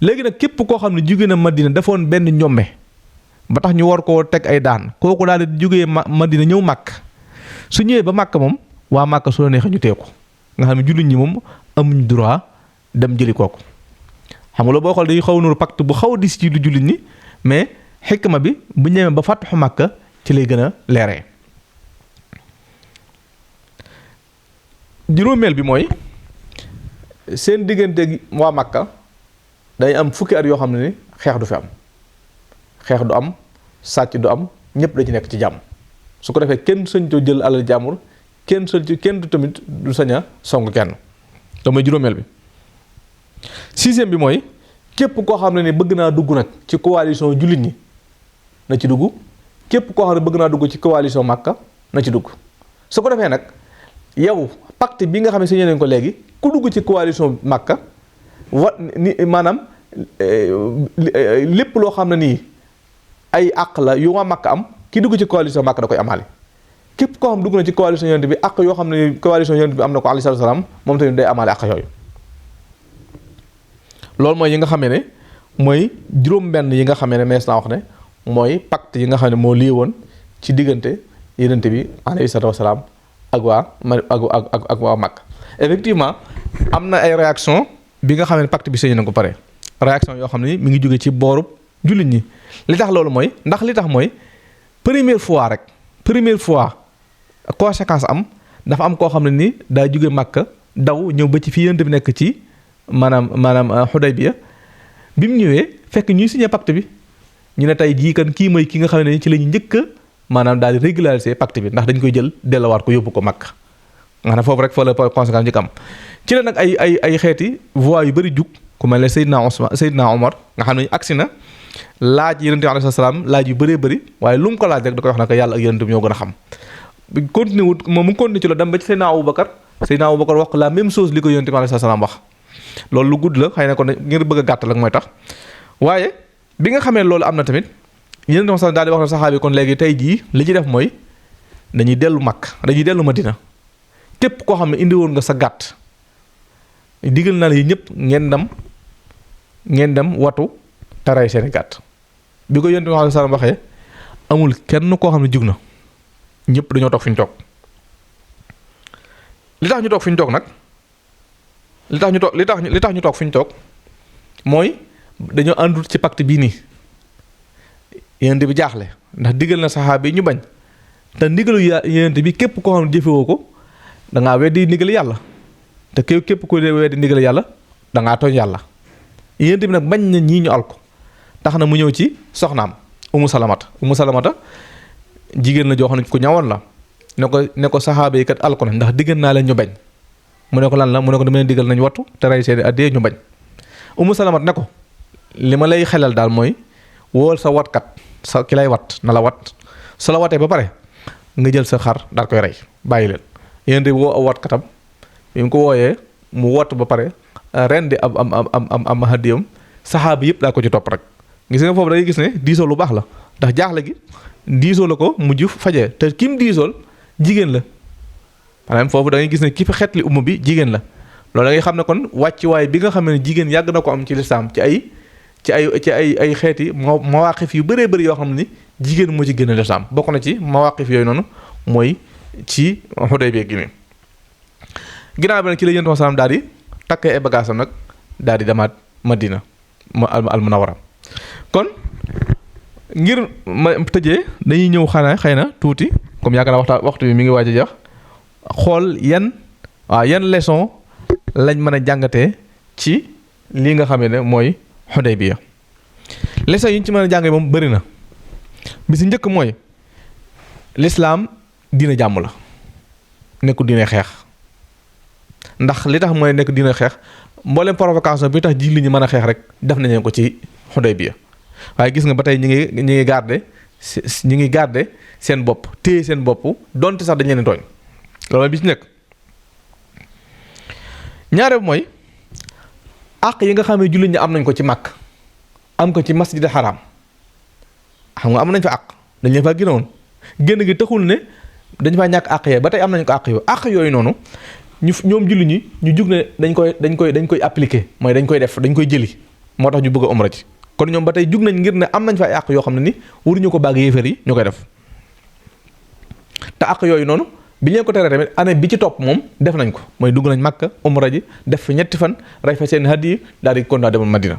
léegi nag képp koo xam ne jóge na Madina defoon benn ñomme ba tax ñu war koo teg ay daan kooku daal di jógee Madina ñëw Makka su ñëwee ba Makka moom waa Makka su la neexee ñu teeku nga xam ne jullit ñi moom amuñ droit dem jëli kooku xam nga loolu boo xool day xaw nuru pacte bu xaw a dis ci lu jullit ñi mais xikma bi bu ñëwee ba fàttaxu Makka ci lay gën a leeree. juróomeel bi mooy seen diggante waa Makka day am fukki at yoo xam ne ni xeex du fi am xeex du am sàcc du am ñëpp dañu nekk ci jàmm su ko defee kenn sañtoo jël alal jàmbur kenn du tamit du sañ a song kenn te mooy juróomeel bi. 6e bi mooy képp koo xam ne ni bëgg naa dugg nag ci coalition jullit ñi na ci dugg képp koo xam ne bëgg naa dugg ci coalition Makka na ci dugg su ko defee nag yow pacte bi nga xam ne signé nañ ko léegi ku dugg ci coalition Makka maanaam lépp loo xam ne nii ay àq la yu waa Makka am ki dugg ci coalition Makka da koy amaale képp koo xam dugg na ci coalition yonent bi àq yoo xam ne nii coalition yonent bi am na ko alayhi salaam moom tamit day amaale àq yooyu. loolu mooy yi nga xamee ne mooy juróom-benn yi nga xamee ne mees naa wax ne mooy pacte yi nga xam ne moo lii woon ci diggante yonent bi alayhi salaam ak waa Makka. effectivement am na ay réaction bi nga xam ne pacte bi signé na ko pare réaction yoo xam ne mi ngi jóge ci boorub jullit ñi li tax loolu mooy ndax li tax mooy première fois conséquence am dafa am koo xam ne ni daa jóge Makka daw ñëw ba ci fii yonent bi nekk ci maanaam Xudaybiya bi mu ñëwee fekk ñuy signé pacte bi ñu ne tey jii kan kii mooy ki nga xam ne ci la ñu njëkk maanaam daal di régulariser pacte bi ndax dañ koy jël delluwaat ko yóbbu ko Makka nga ne foofu rek fa la conséquence njëkk am ci la nag ay xeeti voix yu bëri jug ku mel ne Seydina Omar nga xam ne agsi na laaj yonent bi alayhi salaam laaj yu bëree bëri waaye lu mu ko laaj rek da koy wax ne ko yàlla ak yonent bi ñoo gën a xam continué wut moom mu continué ci la dem ba ci Seydina Aboubacar wax la même chose li ko yonent bi alayhi salaam wax loolu lu gudd la xëy na kon ngir bëgg a gàttal ak mooy tax waaye bi nga xamee loolu am na tamit yonent bi daal di wax ne saxaabi kon léegi tey jii li ci def mooy dañuy dellu Madina képp koo xam ne indi woon nga sa gàtt digal naa la yi ñëpp ngeen dem watu taray seeni gàtt bi ko yonent bi alayhi salaam waxee amul kenn koo xam ne jug na ñëpp dañoo toog fi ñu toog li tax ñu toog fi ñu toog nag li tax ñu toog fi ñu toog mooy dañoo àndul ci pacte bii nii yonent bi jaaxle ndax digal na saxaaba yi ñu bañ te ndigalu yonent bi képp koo xam ne jëfewoo ko da ngaa weddi ndigal yàlla te képp ku weddi ndigal yàlla da ngaa tooñ yàlla yonent bi nag bañ na ñii ñu al ko tax na mu ñëw ci soxnaam Umu Salamata jigéen la joo xam ne ku ñawoon la ne ko saxaaba yi kat al ko na ndax diggal naa leen ñu bañ mu ne ko lan la mu ne ko dama leen digal nañ wattu te rey seeni addee ñu bañ Umu Salamata ne ko li ma lay xelal daal mooy wool sa watkat sa ki lay wat na la wat su la watee ba pare nga jël sa xar daal koy rey bàyyi leen yéen woo aw watkatam bi mu ko wooyee mu wott ba pare ren di am hadiyam saxaaba yëpp daa ko ci topp rek gis nga foofu da ngay gis ne diisoo lu baax la ndax jaaxle gi diisoo la ko mujj fajee te kim diisool jigéen la maanaam foofu da ngay gis ne ki fi xetli umma bi jigéen la loolu da ngay xam ne kon wàccuwaay bi nga xam ne jigéen yàgg na ko am ci lislaam ci ay xeeti mawaqif yu bëree bëri yoo xam ne ni jigéen moo ci gën a lislaam bokk na ci mawaqif yooyu noonu mooy ci Xudaybiya gi nii ginnaaw bi nag ci la Yonent bi salaam daal di takkee ay bagaasam nag daal di demaat Madina al Munawwara kon ngir ma tëjee dañuy ñëw xëy na tuuti comme yaakaar naa waxtu bi mi ngi waaj a jeex xool yan leçon lañ mën a jàngatee ci lii nga xam ne mooy Xudaybiya leçon yi ñu ci mën a jàngee moom bëri na bi si njëkk mooy lislaam diina jàmm la nekku diine xeex ndax li tax mooy nekk diina xeex mboolem provocation bi tax ji li ñu mën a xeex rek def nañu ko ci Xudaybiya waaye gis nga ba tey ñi ngi garder seen bopp téye seen bopp donte sax dañ leen tooñ loolu bi ci nekk ñaare mooy àq yi nga xam ne jullit ñi am nañ ko ci Makka am ko ci masjid haram xam nga am nañ fa àq dañ leen faa gënoon génn gi taxul ne dañ faa ñàkk àq yee ba tey am nañ ko àq yooyu noonu ñoom jullit ñi ñu jug ne dañ koy appliquer mooy dañ koy def dañ koy jëli moo tax ñu bëgg a umra ci kon ñoom ba tey jug nañ ngir ne am nañ fa ay àq yoo xam ne ni waruñu ko bàgg yéefar yi ñu koy def te àq yooyu noonu bi ñu leen ko teree tamit année bi ci topp moom def nañ ko mooy dugg nañ Makka umra ji def fa ñetti fan rey fa seen hadiyi daal di kon daa demoon Madina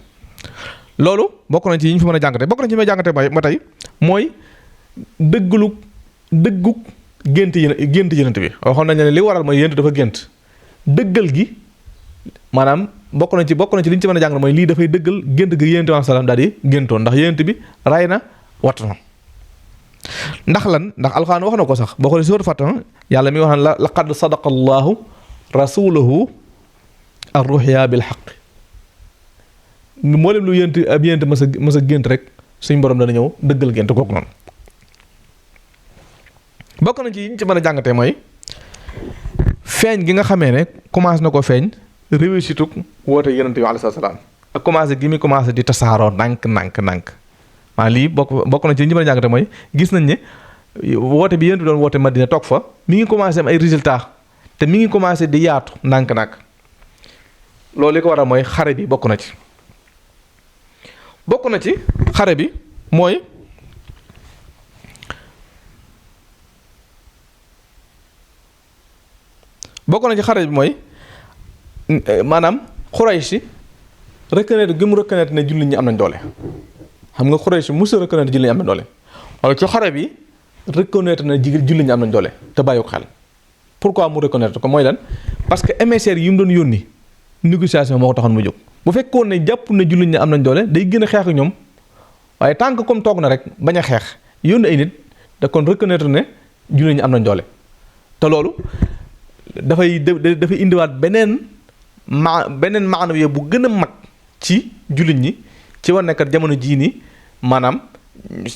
loolu bokk nañ ci yi ñu fi mën a jàngate bokk nañ ci may jàngate ba tey mooy dëggug gént yonent bi waxoon nañ ne li waral mooy yonent dafa gént dëggal gi maanaam bokk na ci li ñu ci mën a jàng mooy lii dafay dëggal gént gi yonent bi salaam daal di géntoon ndax yonent bi ray na wattu na ndax lan ndax alxuraan wax na ko sax boo xoolee suura Faatiha yàlla mi wax na laqad sadaqa allahu rasulahu ar-ru'ya bil haqq mboolem lu yonent mës a gént rek suñ borom dana ñëw dëggal gént kooku noonu. bokk na ci yi ñu ci mën a jàngatee mooy feeñ gi nga xamee ne commencé na ko feeñ réussite woote yonent bi alayhi salaam ak commencé gi muy commencé di tasaaroo ndànk maa lii bokk na ci li ñu mën a jàngate mooy gis nañ ne woote bi yonent bi doon woote Madina toog fa mi ngi commencé am ay résultats te mi ngi commencé di yaatu ndànk loolu li ko waral mooy xare bi bokk na ci xare bi mooy maanaam Xuraysh reconnaître gi mu reconnaître ne jullit ñi am nañ doole xam nga Xuraysh musu reconnaître jullit ñi am nañ doole wala ci xare bi reconnaître na jullit ñi am nañ doole te bàyyi ko xel pourquoi mu reconnaître ko mooy lan parce que émissaires yi mu doon yónni négociation moo ko taxoon mu jóg bu fekkoon ne jàpp na jullit ñi am nañ doole day gën a xeex ak ñoom waaye tant que comme toog na rek bañ a xeex yónni ay nit da kon reconnaître ne jullit ñi am nañ doole te loolu dafay indiwaat beneen maanaam bu gën a mag ci jullit ñi ci war nekkat jamono jii nii maanaam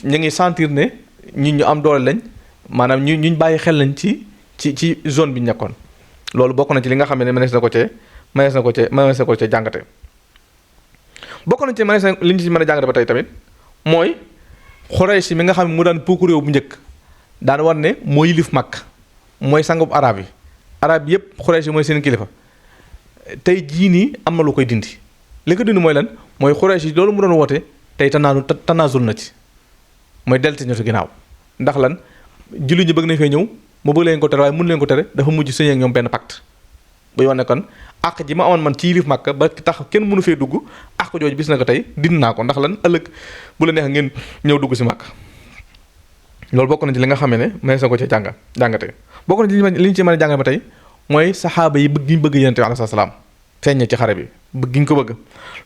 ñu ngi sentir ne ñi ñu am doole lañ maanaam ñu bàyyi xel lañ ci zone bi ñu nekkoon loolu bokk na ci li nga xam ne mënees na ko cee jàngate bokk na ci li ñu ci mën a jàngate ba tey tamit mooy Xuraysh mi nga xam ne mu daan puuk réew bu njëkk daan war ne moo yilif Makka mooy sangub arab yi yëpp Xuraysh mooy seen kilifa tey jii nii am na lu koy dindi li ko dindi mooy lan mooy Xuraysh loolu mu doon woote tey tanaasul na ci mooy delti ñu ci ginnaaw ndax lan jullit ñi bëgg nañ fee ñëw mu bëgg leen ko tere waaye mun leen ko tere dafa mujj signé ak ñoom benn pacte buy wane kon àq ji ma amoon man ci yilif Makka ba tax kenn mënu fee dugg àq jooju bis na ko tey dindi naa ko ndax lan ëllëg bu la neex ngeen ñëw dugg si Makka loolu bokk na ci li nga xam ne mënees na ko ci jàngate bokk na ci li ñu ci mën a jàngate ba tey mooy saxaaba yi bëgg ñu bëgg yonent bi alayhi salaam feeñ ci xare bi bëgg ñu ko bëgg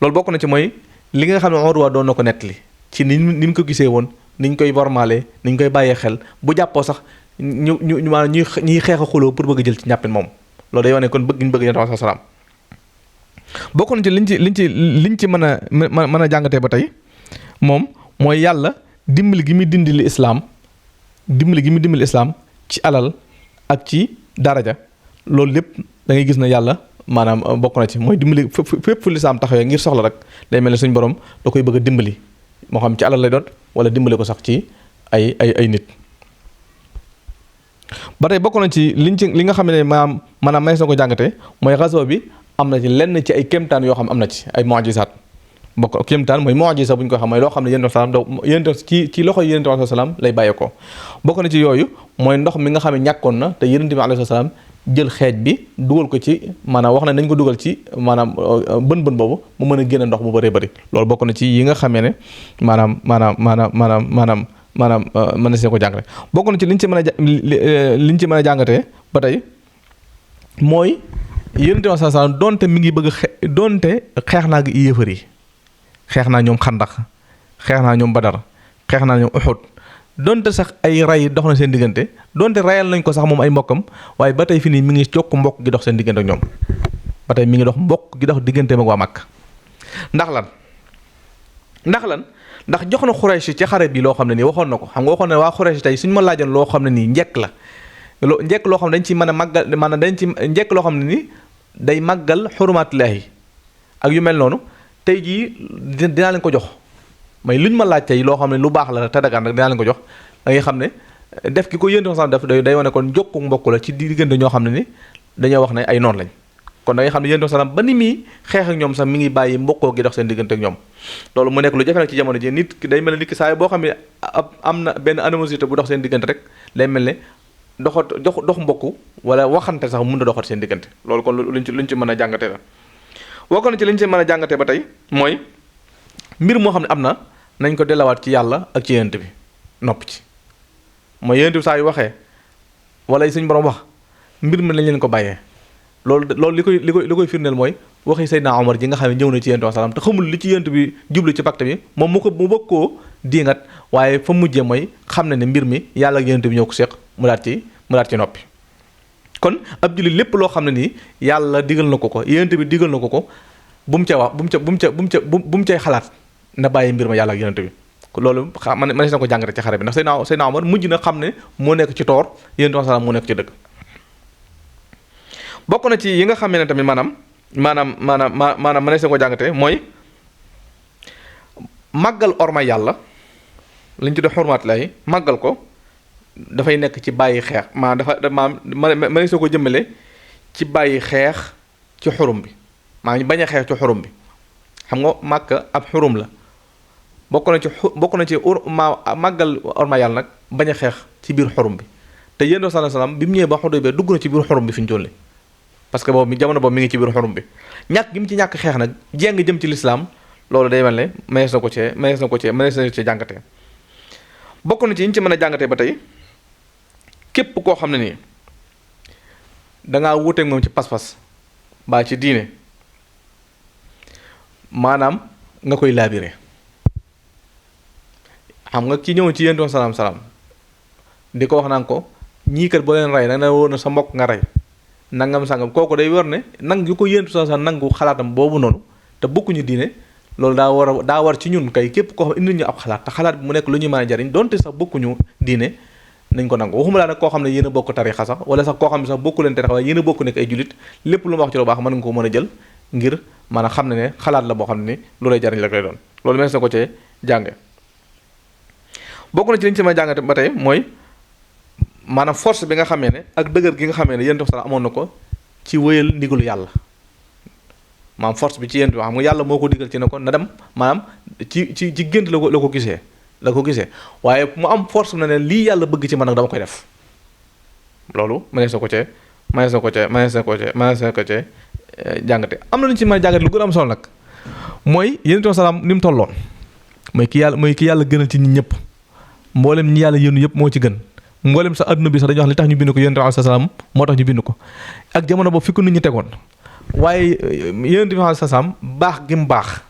loolu bokk na ci mooy li nga xam ne Urwa doon na ko nettali ci ni mu ko gisee woon ni ñu koy wormaale ni ñu koy bàyyee xel bu jàppoo sax maanaam ñuy xeex a xuloo pour bëgg a jël ci ñàppin moom loolu day wane kon bëgg ñu bëgg yonent bi alayhi salaam bokk na ci liñ ci mën a jàngatee ba tey moom mooy yàlla dimbali gi muy dimbali islaam ci alal ak ci daraja loolu lépp da ngay gis ne yàlla maanaam bokk na ci mooy dimbali fépp fu lislaam taxawee ngir soxla rek day mel ne suñu borom da koy bëgg a dimbali moo xam ci alal lay doon wala dimbali ko sax ci ay nit. ba tey bokk na ci li nga xam ne maanaam may na ko jàngatee mooy xaswa bi am na ci lenn ci ay kéemtaan yoo xam am na ci ay mu'jizaat bokk kéemtaan mooy mu'jiza bu ñu ko xam mooy loo xam ne yonent ci loxo yonent bi alayhi salaam lay bàyyeekoo bokk na ci yooyu mooy ndox mi nga xam ne ñàkkoon na te yonent bi alayhi salaam jël xeej bi dugal ko ci maanaam wax na nañ ko dugal ci maanaam bën boobu mu mën a génne ndox mu bëree bëri loolu bokk na ci yi nga xamee ne maanaam mën na see ko jàngate bokk na ci liñ ci mën a jàngatee ba tey mooy yonent bi sallallahu alayhi wasallam donte mi ngi bëgg donte xeex naa gi yéefar yi xeex naa ñoom Xandax xeex naa ñoom Badar xeex naa ñoom Uhud donte sax ay ray dox na seen diggante donte rayal nañ ko sax moom ay mbokkam waaye ba tey fi nii mi ngi jokk mbokk gi dox seen diggante ak ñoom ba tey mi ngi dox mbokk gi dox digganteem ak waa Makka ndax lan ndax jox na Xuraysh ci xare bi loo xam ne nii waxoon na ko xam nga waxoon ne waa Xuraysh tey suñu ma laajoon loo xam ne nii njekk loo xam ne dañ ci mën a màggal maanaam dañ ci njekk loo xam ne nii day màggal xurumaatillaahi ak yu mel noonu tey jii dinaa leen ko jox may luñ ma laaj tey loo xam ne lu baax la te dagaan rek dinaa leen ko jox da ngay xam ne def ki ko yéntu sax def day wane kon jokku mbokk la ci diggante ñoo xam ne ni dañoo wax ne ay noon lañ kon da ngay xam ne yéntu sax ba ni muy xeex ak ñoom sax mi ngi bàyyi mbokkoo gi dox seen diggante ak ñoom loolu mu nekk lu jafe nag ci jamono ji nit ki day mel ne nit ki saa boo xam ne am na benn animosité bu dox seen diggante rek day mel ne dox mbokk wala waxante sax mën na doxat seen diggante loolu kon luñ ci mën a jàngatee la wokk na ci liñ ci mën a jàngatee ba tey mooy mbir moo xam ne am na nañ ko delawaat ci yàlla ak ci yonent bi nopp ci mooy yonent bi saa yu waxee wala suñ borom wax mbir mi lañ leen ko bàyyee loolu li koy firndeel mooy waxi Seydina Omar ji nga xam ne ñëw na ci yonent bi salaam te xamul li ci yonent bi jublu ci pacte bi moom mu bëgg koo diingat waaye fa mujjee mooy xam ne mbir mi yàlla ak yonent bi ñoo ko seq mu daat ci noppi. kon ab jullit lépp loo xam ne nii yàlla digal na ko yonent bi digal na ko bu mu ca wax bu mu cay xalaat na bàyyi mbir ma yàlla ak yonent bi. loolu man na ko jàngate ci xare bi ndax Seydina Omar mujj na xam ne moo nekk ci toor yonent bi salaam moo nekk ci dëgg. bokk na ci yi nga xam ne tamit maanaam mënees na ko jàngate mooy màggal orma yàlla li ñu tuddee xurmaat lay màggal ko dafay nekk ci bàyyi xeex mënees na ko jëmale ci bàyyi xeex ci xurum bi maanaam bañ a xeex ci xurum bi xam nga Màkka ab xurum la bokk na ci màggal orma yàlla nag bañ a xeex ci biir xurum bi te yéen sallallahu alayhi wasallam bi mu ñëwee ba Xudaybiya dugg na ci biir xurum bi fi ñu toll parce que jamono boobu mi ngi ci biir xurum bi ñàkk gi mu ci ñàkk xeex nag jéng jëm ci lislaam loolu day mel ne mënees na ko cee jàngatee. bokk na ci ñu ci mën a jàngatee ba tey képp koo xam ne nii dangaa wuuteeg moom ci pas-pas baa ci diine maanaam nga koy laabire xam nga ki ñëw ci yéen salaam di ko wax naan ko ñii kat boo leen rey da nga wóor na sa mbokk nga rey nangam sangam kooku day wër ne nang yu ko yéentu sa nangu xalaatam boobu noonu te bokkuñu diine loolu daa war ci ñun kay képp koo xam indi ñu ab xalaat te xalaat bi mu nekk lu ñu mën a jariñ donte sax bokkuñu diine nañ ko nangu waxuma laa nag koo xam ne yéen a bokk tarixa sax wala sax koo xam ne sax bokku leen tarixa waaye yéen a bokk nekk ay jullit lépp lu ma wax ci lu baax mën nga ko mën a jël ngir maanaam xam ne xalaat la boo xam ne ni lu lay jariñ la koy doon loolu mees na ko cee jànge bokk na ci liñ ci ma jàngate ba tey mooy maanaam force bi nga xamee ne ak dëgër gi nga xamee ne yéen sax amoon na ko ci wéyal ndigalu yàlla maanaam force bi ci yéen xam nga yàlla moo ko digal ci ne ko na dem maanaam ci gént la ko gisee waaye mu am force na ne lii yàlla bëgg ci man nag dama koy def loolu mënees na ko cee jàngate am na lu ñu ci mën a jàngate lu gën a am solo nag mooy yéen salaam ni mu tolloon mooy ki yàlla gënal ci nit ñëpp mboolem ñi yàlla yéenu yëpp moo ci gën mboolem sa adduna bi sax dañuy wax li tax ñu bind ko yonent bi salaam moo tax ñu bind ko ak jamono boobu fi ko nit ñi tegoon waaye yonent bi salaam baax gi mu baax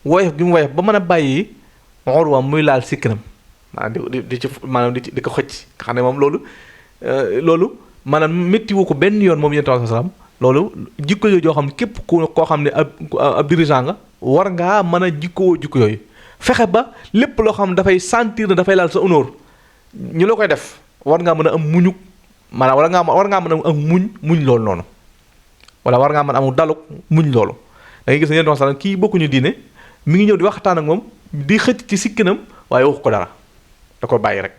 woyof gi mu woyof ba mën a bàyyi Urwa muy laal sikkinam maanaam di ci maanaam di ko xëcc nga xam ne moom loolu maanaam méttiwu ko benn yoon moom yonent bi salaam loolu jikko yooyu joo xam ne képp koo xam ne ab dirigeant nga war ngaa mën a jikkoo jikko yooyu fexe ba lépp loo xam ne dafay sentir ne dafay laal sa honneur ñu la koy def war ngaa mën a am muñu maanaam war ngaa mën a am muñ loolu noonu wala war ngaa mën a amul daluk muñ loolu da ngay gis ne yéen wax sax kii bokkuñu diine mi ngi ñëw di waxtaan ak moom di xëcc ci sikkinam waaye waxu ko dara da ko bàyyi rek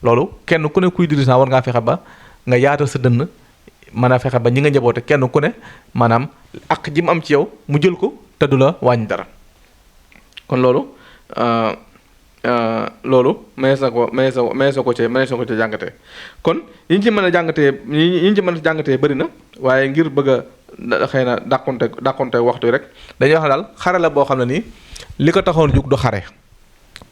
loolu kenn ku ne kuy dirigeant war ngaa fexe ba nga yaatal sa dënn mën a fexe ba ñi nga njaboote kenn ku ne maanaam ak ji mu am ci yow mu jël ko te du la wàññi dara kon loolu mënees na ko ci jàngatee kon yi ñu ci mën a jàngatee bëri na waaye ngir bëgg a xëy na dàqonte waxtu rek dañuy wax ne daal xare la boo xam ne nii li ko taxoon jóg du xare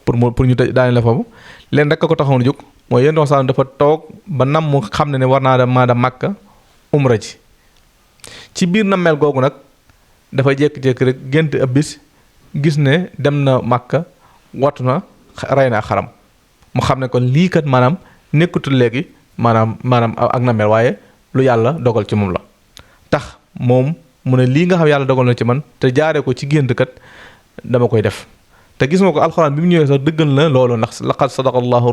pour ñu daane la foofu leen rek ko taxoon jóg mooy yéen waxtaan dafa toog ba nam mu xam ne war naa da Makka umra ji ci biir na mel googu nag dafa jékki-jékki rek gént ab bis gis ne dem na Makka wattu na rey na xaram mu xam ne kon lii kat maanaam nekkutul léegi maanaam ak na mel waaye lu yàlla dogal ci moom la tax moom mu ne lii nga xam yàlla dogal na ci man te jaaree ko ci gént kat dama koy def te gis nga ko alxuraan bi mu ñëwee sax dëggal na loolu ndax laqad sadaqa allahu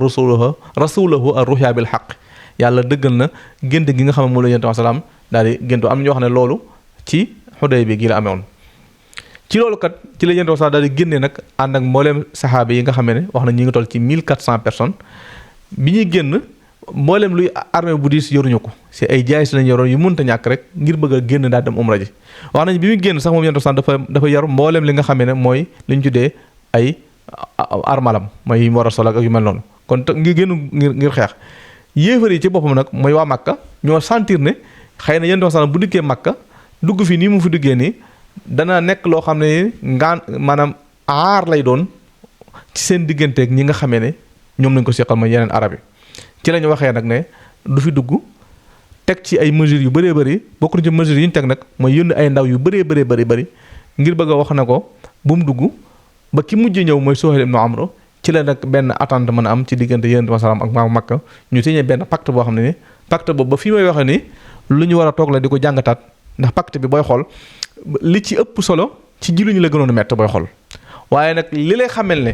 rasulahu ar-ruya bil haqq yàlla dëggal na gént gi nga xam ne moom la yonent bi salaam daal di géntu am ñoo xam ne loolu ci Xudaybiya gi la amewoon ci loolu kat ci la yonent bi salaam daal di génnee nag ànd ak mbooleem saxaaba yi nga xam ne wax na ñi ngi toll ci 1400 personnes bi ñuy génn mbooleem luy armée bu diis yoruñu ko si ay jaay si lañ yoroon yu mënta ñàkk rek ngir bëgg a génn daal dem umra ji wax nañ bi muy génn sax moom yonent bi salaam dafa yor mbooleem li nga xam ne mooy li ñu tuddee ay armalam mooy yi mu war a sol ak yu mel noonu kon ngir génn ngir xeex yéefar yi ci boppam nag mooy waa Makka ñoo sentir ne xëy na yonent bi salaam bu dikkee Makka dugg fii nii mu fi duggee nii dana nekk loo xam ne maanaam aar lay doon ci seen digganteeg ñi nga xamee ne ñoom lañ ko seqal mooy yeneen arab yi ci lañu waxee nag ne du fi dugg teg ci ay mesures yu bëree bëri bokk na ci mesures yi ñu teg nag mooy yónni ay ndaw yu bëree bëri ngir bëgg a wax na ko bu mu dugg ba ki mujj ñëw mooy Suhayl ibn Amr ci la nag benn attente mën a am ci diggante Yonent bi salaam ak maamu Makka ñu signé benn pacte boo xam ne ni pacte boobu ba fii may waxee ni lu ñu war a toog la di ko jàngataat ndax pacte bi booy xool li ci ëpp solo ci jullit ñi la gënoon a métti booy xool waaye nag li lay xamel ne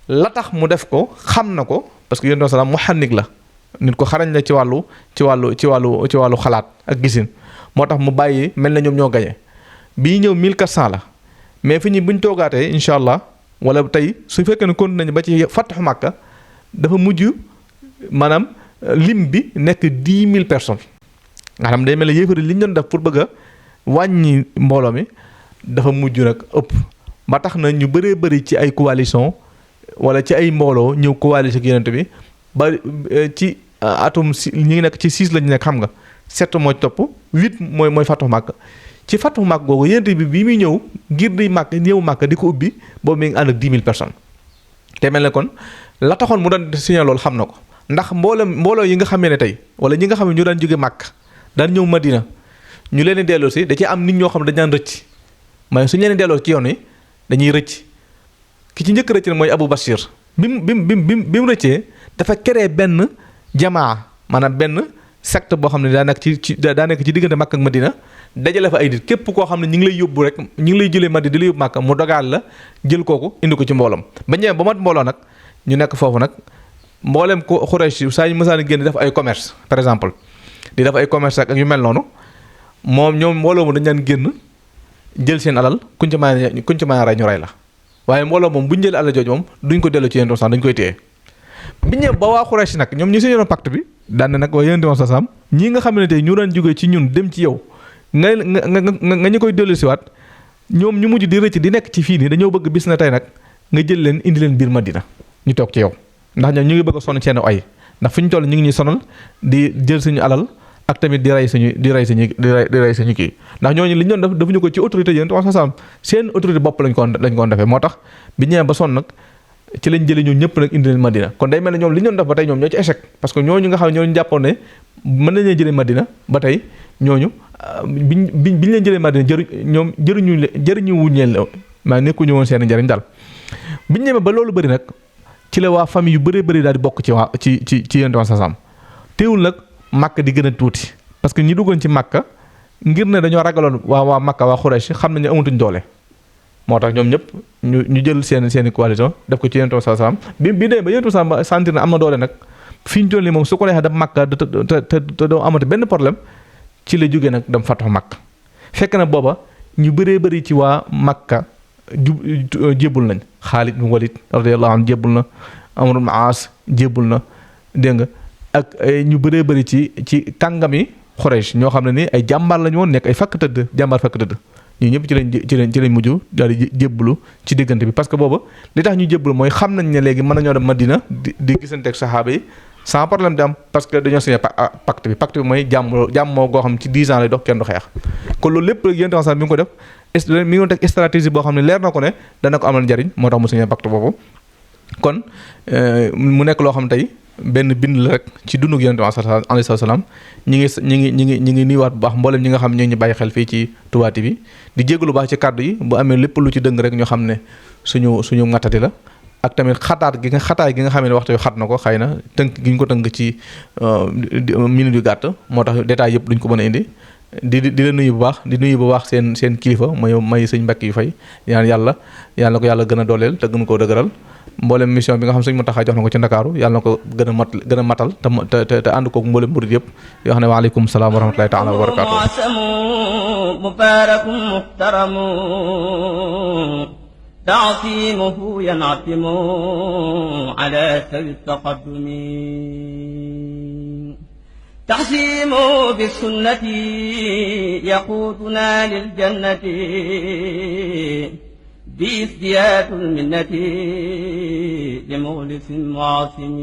la tax mu def ko xam na ko parce que Yonent bi salaam muhannik la nit ko xarañ la ci wàllu xalaat ak gisin moo tax mu bàyyi mel na ñoom ñoo gañe bii ñëw 1400 la mais fi ñu buñ toogaatee incha allah wala tey su fekkee ne continué nañu ba ci Fathu Makka dafa mujj maanaam lim bi nekk 10 000 personnes nga xam day mel ne yéefari li ñu doon def pour bëgg a wàññi mbooloo mi dafa mujj nag ëpp ba tax na ñu bëree bëri ci ay coalition wala ci ay mbooloo ñëw coalition ak Yonent bi ba ci atum si ñi ngi nekk ci 6 lañu nekk xam nga 7 moo topp 8 mooy Fathu Makka ci Fathu Makka googu Yonent bi muy ñëw ngir di ñëw Makka di ko ubbi boobu mi ngi ànd ak 10 000 personnes te mel ne kon la taxoon mu doon signé loolu xam na ko ndax mbooloo yi nga xamee ne tey wala ñi nga xam ne ñu daan jóge Makka daan ñëw Madina ñu leen di delloo si da ci am nit ñoo xam ne dañ daan rëcc mais suñu leen delloo ci yoon wi dañuy rëcc ki ci njëkk rëcc mooy Abu Bashir bi mu rëccee dafa créé benn jamaa maanaam benn secte boo xam ne daa nekk ci diggante Makka ak Madina dajale fa ay nit képp koo xam ne ñi ngi lay yóbbu rek ñi ngi lay jëlee Madina di la yóbbu Makka mu dogaal la jël kooku indi ko ci mbooloom ba ñëwee ba mat mbooloo nag ñu nekk foofu nag mboolem ko Xuraysh saa ñu mësaan génn def ay commerce par exemple di def ay commerce ak yu mel noonu moom ñoom mbooloo mu dañ daan génn jël seen alal kuñ ci mën a rey ñu rey la waaye mbooloo moom bu ñu jëlee alal jooju moom duñ ko dellu ci Yonent bi sax dañ koy téye bi ñëw ba waa Xuraysh nag ñoom ñu signé pacte bi daan ne nag waa Yonent bi sax ñii nga xam ne tey ñu daan jógee ci ñun dem ci yow nga ñu koy dellu siwaat ñoom ñu mujj di rëcc di nekk ci fii nii dañoo bëgg bis na tey nag nga jël leen indi leen biir Madina ñu toog ci yow ndax ñoom ñu ngi bëgg a sonn seen ay ndax fu ñu toll ñu ngi ñuy sonal di jël suñu alal ak tamit di rey suñu kii ndax ñooñu li ñu doon def defuñu ko ci autorité Yonent bi sax seen autorité bopp lañ ko defee moo tax bi ñëwee ba sonn nag ci lañ jëlee ñoom ñëpp nag indi leen Madina kon day mel ne ñoom li ñu doon def ba tey ñoom ñoo ci échec parce que ñooñu nga xam ne ñooñu jàppoon ne mën nañu jëlee Madina ba tey ñooñu biñ leen jëlee Madina jëriñu wuñ leen maa nekkuñu woon seen njëriñ daal biñ ñëwee ba loolu bëri nag ci la waa famille yu bëree daal di bokk ci Yonent bi sasam teewul nag Makka di gën a tuuti parce que ñi duggoon ci Makka ngir ne dañoo ragaloon waa Makka waa Xuraysh xam nañ ne amatuñ doole moo tax ñoom ñëpp ñu jël seeni coalition def ko ci Yonent bi sasam bi dee ba Yonent bi sasam sentir na am na doole nag fi ñu toll nii moom su ko neexee dem Makka te doo amati benn problème ci la jógee nag dem Fathu Makka fekk na booba ñu bëri ci waa Makka jébbul nañ Xaalid ibn Walid radiyallahu anhu jébbul na Amr ibn Aas jébbul na dégg nga ak ñu bëri ci kàngami Xuraysh ñoo xam ne ni ay jàmbaar lañu woon nekk ay fakk tëdd ñu ñëpp ci lañ mujj daal di jébbalu ci diggante bi parce que booba li tax ñu jébbalu mooy xam nañ ne léegi mën nañoo dem Madina di gisante ak saxaaba yi sans problème di am parce que dañoo signé pacte bi mooy jàmmoo goo xam ci 10 ans lay dox kenn du xeex kon loolu lépp rek Yonent bi mi ngi ko def mi ngi teg stratégie boo xam ne leer na ko ne dana ko amal njariñ moo tax mu signé pacte boobu kon mu nekk loo xam tey benn bind la rek ci dundug Yonent bi alayhi salaam ñi ngi nuyuwaat bu baax mboolem ñi nga xam ñoo ñu bàyyi xel fii ci Touba TV di jégalu baax ci kàddu yi bu amee lépp lu ci dëng rek ñoo xam ne suñu ngattati la ak tamit xataay gi nga xam ne waxtu wi xat na ko xëy na tënk gi ñu ko tënk ci minute yu gàtt moo tax détail yëpp duñ ko mën a indi di la nuyu bu baax seen kilifa may sëñ Mbàkke yu fay ñaan yàlla na ko yàlla gën a dooleel te gën koo dëgëral mboolem mission bi nga xam sëñ Muntaxa jox na ko ci Ndakaaru yàlla na ko gën a matal te ànd kook mboolem murid yëpp yoo xam ne waaleykum salaam wa rahmatullahi taala wa barakaatu mubaarakun muhtaramu ta'zimuhu yan'atimu ala sawi taqaddumi ta'zimu bi sunnati yaquduna lil jannati بازدياد المنة لمخلص معاصم